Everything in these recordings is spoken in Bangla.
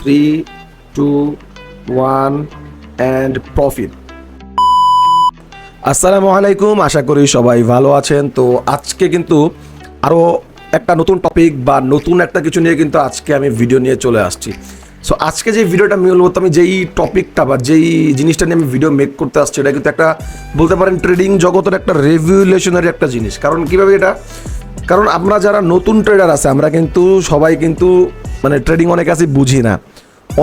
3, 2, 1 and profit. আসসালামু আলাইকুম, আশা করি সবাই ভালো আছেন। তো আজকে কিন্তু আরও একটা নতুন টপিক বা নতুন একটা কিছু নিয়ে কিন্তু আজকে আমি ভিডিও নিয়ে চলে আসছি। সো আজকে যে ভিডিওটা মূলত আমি যেই টপিকটা বা যেই জিনিসটা নিয়ে আমি ভিডিও মেক করতে আসছি, এটা কিন্তু একটা বলতে পারেন ট্রেডিং জগতের একটা রেভলিউশনারি একটা জিনিস। কারণ কীভাবে এটা, কারণ আমরা যারা নতুন ট্রেডার আছে আমরা কিন্তু সবাই কিন্তু মানে ট্রেডিং অনেক আছে বুঝি না,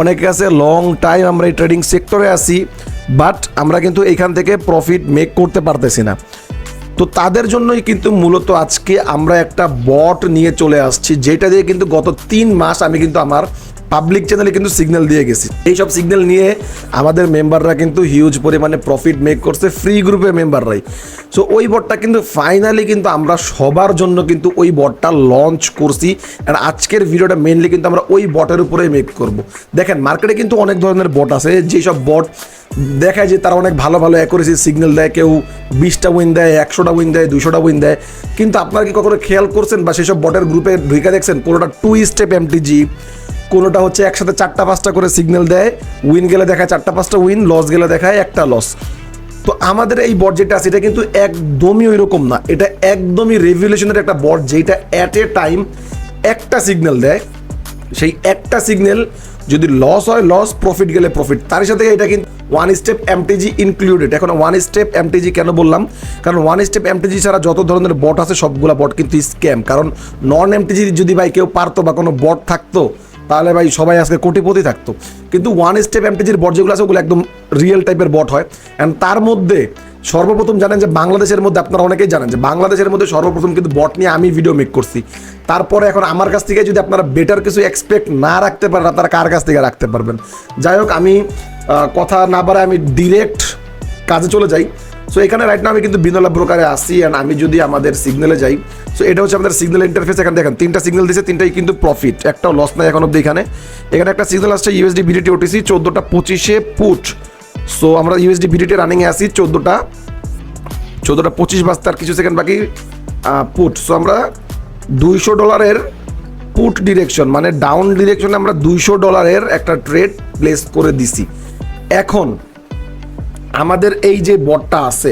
অনেকে আছে লং টাইম আমরা এই ট্রেডিং সেক্টরে আছি, বাট আমরা কিন্তু এখান থেকে প্রফিট মেক করতে পারতেছি না। তো তাদের জন্যই কিন্তু মূলত আজকে আমরা একটা বট নিয়ে চলে আসছি, যেটা দিয়ে কিন্তু গত 3 মাস আমি কিন্তু আমার পাবলিক চ্যানেলে কিন্তু সিগন্যাল দিয়ে গেছি। এইসব সিগন্যাল নিয়ে আমাদের মেম্বাররা কিন্তু হিউজ পরিমাণে প্রফিট মেক করছে, ফ্রি গ্রুপে মেম্বাররাই। সো ওই বটটা কিন্তু ফাইনালি কিন্তু আমরা সবার জন্য কিন্তু ওই বটটা লঞ্চ করছি। আর আজকের ভিডিওটা মেনলি কিন্তু আমরা ওই বটের উপরেই মেক করব। দেখেন মার্কেটে কিন্তু অনেক ধরনের বট আছে, যেসব বট দেখায় যে তারা অনেক ভালো ভালো অ্যাকুরেসি সিগন্যাল দেয়, কেউ 20টা উইন দেয়, 100টা উইন দেয়, 200টা উইন দেয়। কিন্তু আপনারা কি কখনো খেয়াল করছেন বা সেসব বটের গ্রুপে ঢুকে দেখছেন কোনোটা 2 স্টেপ এমটিজি, কোনোটা হচ্ছে একসাথে 4টা-5টা করে সিগন্যাল দেয়, উইন গেলে দেখায় 4টা-5টা উইন, লস গেলে দেখায় 1টা লস। তো আমাদের এই বট যেটা আছে এটা কিন্তু একদমই ওই রকম না, এটা একদমই রেভলিউশনারি একটা বট, যেটা অ্যাট এ টাইম একটা সিগন্যাল দেয়। সেই একটা সিগন্যাল যদি লস হয় লস, প্রফিট গেলে প্রফিট, তার সাথে এটা কিন্তু 1 স্টেপ এমটিজি ইনক্লুডেড। এখন 1 স্টেপ এমটিজি কেন বললাম, কারণ 1 স্টেপ এমটিজি ছাড়া যত ধরনের বট আছে সবগুলা বট কিন্তু স্ক্যাম। কারণ নন এমটিজি যদি ভাই কেউ পারতো বা কোনো বট থাকতো তাহলে ভাই সবাই আজকে কোটিপতি থাকতো। কিন্তু 1 স্টেপ এমটিজির বট যেগুলো আছে ওগুলো একদম রিয়েল টাইপের বট হয়। অ্যান্ড তার মধ্যে সর্বপ্রথম জানেন যে বাংলাদেশের মধ্যে, আপনারা অনেকেই জানেন যে বাংলাদেশের মধ্যে সর্বপ্রথম কিন্তু বট নিয়ে আমি ভিডিও মেক করছি। তারপরে এখন আমার কাছ থেকে যদি আপনারা বেটার কিছু এক্সপেক্ট না রাখতে পারেন, আপনারা কার কাছ থেকে রাখতে পারবেন? যাই হোক, আমি কথা না বাড়ায় আমি ডিরেক্ট কাজে চলে যাই। সো এখানে রাইট না আমি কিন্তু বিনলা ব্রোকারে আসি। অ্যান্ড আমি যদি আমাদের সিগন্যালে যাই, সো এটা হচ্ছে আমাদের সিগন্যাল ইন্টারফেস। এখানে দেখেন 3টা সিগন্যাল দিয়েছে, 3টাই কিন্তু প্রফিট, একটাও লস নাই এখন অব্দি। এখানে একটা সিগন্যাল আসছে ইউএসডি বিডিটি ওটিসি 14টা 25-এ পুট। সো আমরা ইউএসডি বিডিটি রানিংয়ে আসি 14টা 25 বাজতে আর কিছু সেকেন্ড বাকি পুট। সো আমরা $200 পুট ডিরেকশন মানে ডাউন ডিরেকশনে আমরা $200 একটা ট্রেড প্লেস করে দিছি। এখন আমাদের এই যে বটটা আছে,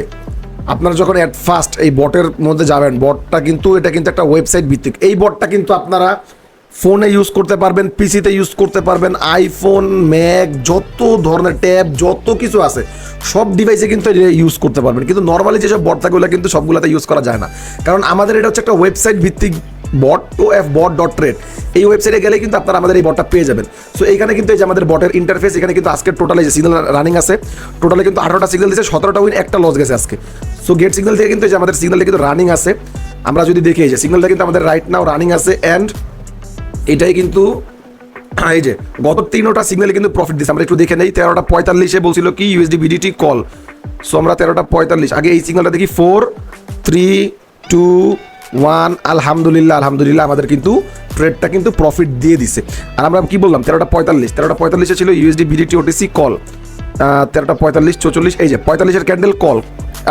আপনারা যখন অ্যাট ফার্স্ট এই বটের মধ্যে যাবেন, বটটা কিন্তু এটা কিন্তু একটা ওয়েবসাইট ভিত্তিক। এই বটটা কিন্তু আপনারা ফোনে ইউজ করতে পারবেন, পিসিতে ইউজ করতে পারবেন, আইফোন, ম্যাক, যত ধরনের ট্যাব যত কিছু আছে সব ডিভাইসে কিন্তু ইউজ করতে পারবেন। কিন্তু নর্মালি যেসব বট থাকে ওগুলো কিন্তু সবগুলোতে ইউজ করা যায় না, কারণ আমাদের এটা হচ্ছে একটা ওয়েবসাইট ভিত্তিক বট, OFBot.trade। এই ওয়েবসাইটে গেলে কিন্তু আপনারা আমাদের এই বটটা পেয়ে যাবেন। সো এইখানে কিন্তু এই যে আমাদের বটের ইন্টারফেস, এখানে কিন্তু আজকে টোটালি যে সিগন্যাল রানিং আছে, টোটালি কিন্তু 18টা সিগন্যাল দিয়েছে, 17টা উইন, একটা লস গেছে আজকে। সো গেট সিগন্যাল থেকে কিন্তু এই যে আমাদের সিগন্যালটা কিন্তু রানিং আছে। আমরা যদি দেখি এই যে সিগন্যালটা কিন্তু আমাদের রাইট নাও রানিং আছে। অ্যান্ড এটাই কিন্তু এই যে গত 3টা সিগন্যালে কিন্তু প্রফিট দিচ্ছে। আমরা একটু দেখে নেই, 13টা 45-এ বলছিল কি ইউএসডি বিডিটি কল। সো আমরা 13টা 45 আগে এই সিগন্যালটা দেখি 4, 3, 2, 1। আলহামদুলিল্লাহ আমাদের কিন্তু ট্রেডটা কিন্তু প্রফিট দিয়ে দিছে। আর আমরা কি বললাম 13টা 45-এ ছিল ইউএসডি বিডিটি ওটিসি কল। 13টা 45, 44, এই যে 45-এর ক্যান্ডেল কল,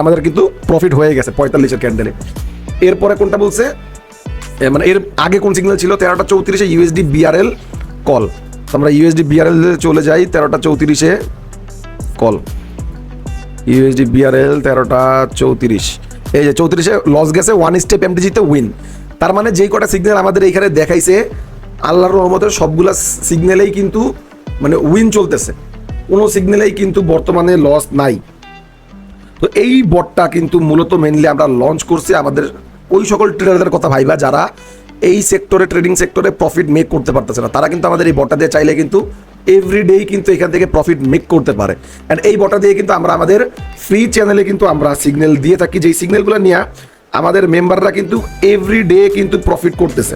আমাদের কিন্তু প্রফিট হয়ে গেছে 45-এর ক্যান্ডেলে। এরপরে কোনটা বলছে, মানে এর আগে কোন সিগন্যাল ছিল, 13টা 34-এ ইউএসডি বিআরএল কল। আমরা ইউএসডি বিআরএল চলে যাই, 13টা 34-এ কল, ইউএসডি বিআরএল 13টা 34, এই যে 34-এ লস গেছে, 1 স্টেপ এমটিজিতে উইন। তার মানে যেই কটা সিগন্যাল আমাদের এইখানে দেখাইছে আল্লাহর রহমতের সবগুলা সিগন্যালেই কিন্তু মানে উইন চলতেছে, কোনো সিগন্যালেই কিন্তু বর্তমানে লস নাই। তো এই বটটা কিন্তু মূলত মেনলি আমরা লঞ্চ করছি আমাদের ওই সকল ট্রেডারদের কথা ভাইবা যারা এই সেক্টরে ট্রেডিং সেক্টরে প্রফিট মেক করতে পারতেছে না। তারা কিন্তু আমাদের এই বটটা দিয়ে চাইলে কিন্তু এভরিডেই কিন্তু এখান থেকে প্রফিট মেক করতে পারে। অ্যান্ড এই বটটা দিয়ে কিন্তু আমরা আমাদের ফ্রি চ্যানেলে কিন্তু আমরা সিগন্যাল দিয়ে থাকি, যেই সিগন্যালগুলো নিয়ে আমাদের মেম্বাররা কিন্তু এভরিডে কিন্তু প্রফিট করতেছে।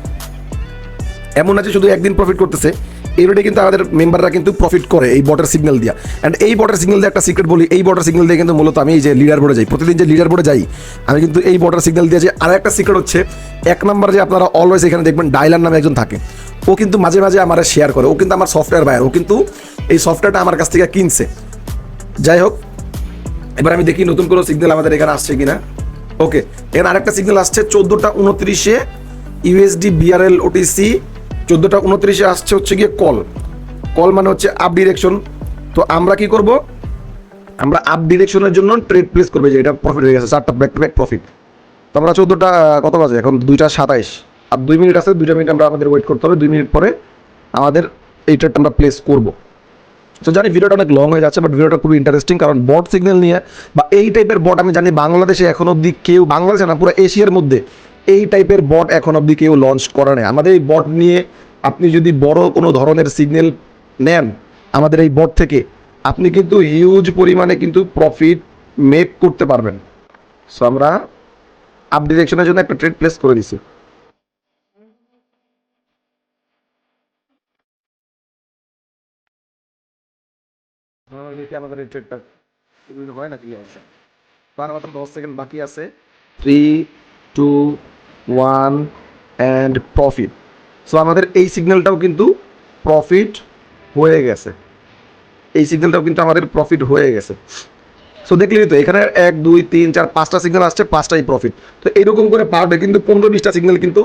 এমন আছে শুধু একদিন প্রফিট করতেছে, এভরিডে কিন্তু আমাদের মেম্বাররা কিন্তু প্রফিট করে এই বটের সিগন্যাল দিয়া। অ্যান্ড এই বটের সিগন্যাল দিয়ে একটা সিক্রেট বলি, এই বটের সিগন্যাল দিয়ে কিন্তু মূলত আমি এই যে লিডার বোর্ডে যাই, প্রতিদিন যে লিডার বোর্ডে যাই আমি কিন্তু এই বটের সিগন্যাল দিয়ে যাই। আর একটা সিক্রেট হচ্ছে, 1 নাম্বার যে আপনারা অলওয়েজ এখানে দেখবেন ডাইলার নামে একজন থাকে, ও কিন্তু মাঝে মাঝে আমার শেয়ার করে, ও কিন্তু আমার সফটওয়্যার বায়ার, ও কিন্তু এই সফটওয়্যারটা আমার কাছ থেকে কিনছে। যাই হোক, এবার আমি দেখি নতুন কোনো সিগন্যাল আমাদের এখানে আসছে কিনা। ওকে, এখানে আরেকটা সিগন্যাল আসছে 14টা 29-এ ইউএসডি বিআরএল ওটিসি, 14টা 29-এ আসছে হচ্ছে গিয়ে কল। কল মানে হচ্ছে আপ ডিরেকশন। তো আমরা কি করব, আমরা আপ ডিরেকশনের জন্য ট্রেড প্লেস করবে, যে এটা প্রফিট হয়ে গেছে 4টা ব্যাক টু ব্যাক প্রফিট। তো আমরা 14টা কত বাজে এখন, 2:27, আর 2 মিনিট আছে, 2টা মিনিট আমরা আমাদের ওয়েট করতে হবে, 2 মিনিট পরে আমাদের এই ট্রেডটা আমরা প্লেস করব। তো জানি ভিডিওটা অনেক লং হয়ে যাচ্ছে, বাট ভিডিওটা খুবই ইন্টারেস্টিং, কারণ বট সিগন্যাল নিয়ে বা এই টাইপের বট আমি জানি বাংলাদেশে এখন অবধি কেউ, বাংলাদেশে না পুরো এশিয়ার মধ্যে এই টাইপের বট এখন অবধি কেউ লঞ্চ করে নেই। আমাদের এই বট নিয়ে আপনি যদি বড় কোনো ধরনের সিগন্যাল নেন আমাদের এই বট থেকে, আপনি কিন্তু হিউজ পরিমাণে কিন্তু প্রফিট মেক করতে পারবেন। সো আমরা আপ ডিরেকশনের জন্য একটা ট্রেড প্লেস করে দিছি। আমাদের এই ট্রেডটা হয় না কি আছে, তার মাত্র 10 সেকেন্ড বাকি আছে। 3, 2, 1 অ্যান্ড প্রফিট। সো আমাদের এই সিগন্যালটাও কিন্তু প্রফিট হয়ে গেছে, এই সিগন্যালটাও কিন্তু আমাদের প্রফিট হয়ে গেছে। সো দেখলি তো এখানে 1, 2, 3, 4, 5টা সিগন্যাল আসছে, 5টাই প্রফিট। তো এইরকম করে পার ডে কিন্তু 15-20টা সিগন্যাল কিন্তু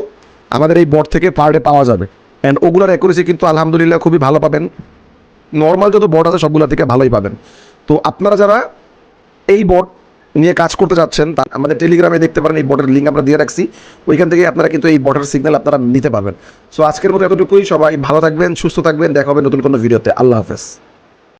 আমাদের এই বট থেকে পার ডে পাওয়া যাবে। অ্যান্ড ওগুলোর অ্যাকুরেসি কিন্তু আলহামদুলিল্লাহ খুবই ভালো পাবেন, নর্মাল যত বট আছে সবগুলো থেকে ভালোই পাবেন। তো আপনারা যারা এই বট নিয়ে কাজ করতে যাচ্ছেন তার আমাদের টেলিগ্রামে দেখতে পারেন, এই বটের লিঙ্ক আমরা দিয়ে রাখছি, ওইখান থেকে আপনারা কিন্তু এই বটের সিগন্যাল আপনারা নিতে পারবেন। সো আজকের মতো এতটুকুই, সবাই ভালো থাকবেন, সুস্থ থাকবেন, দেখা হবে নতুন কোনো ভিডিওতে। আল্লাহ হাফেজ।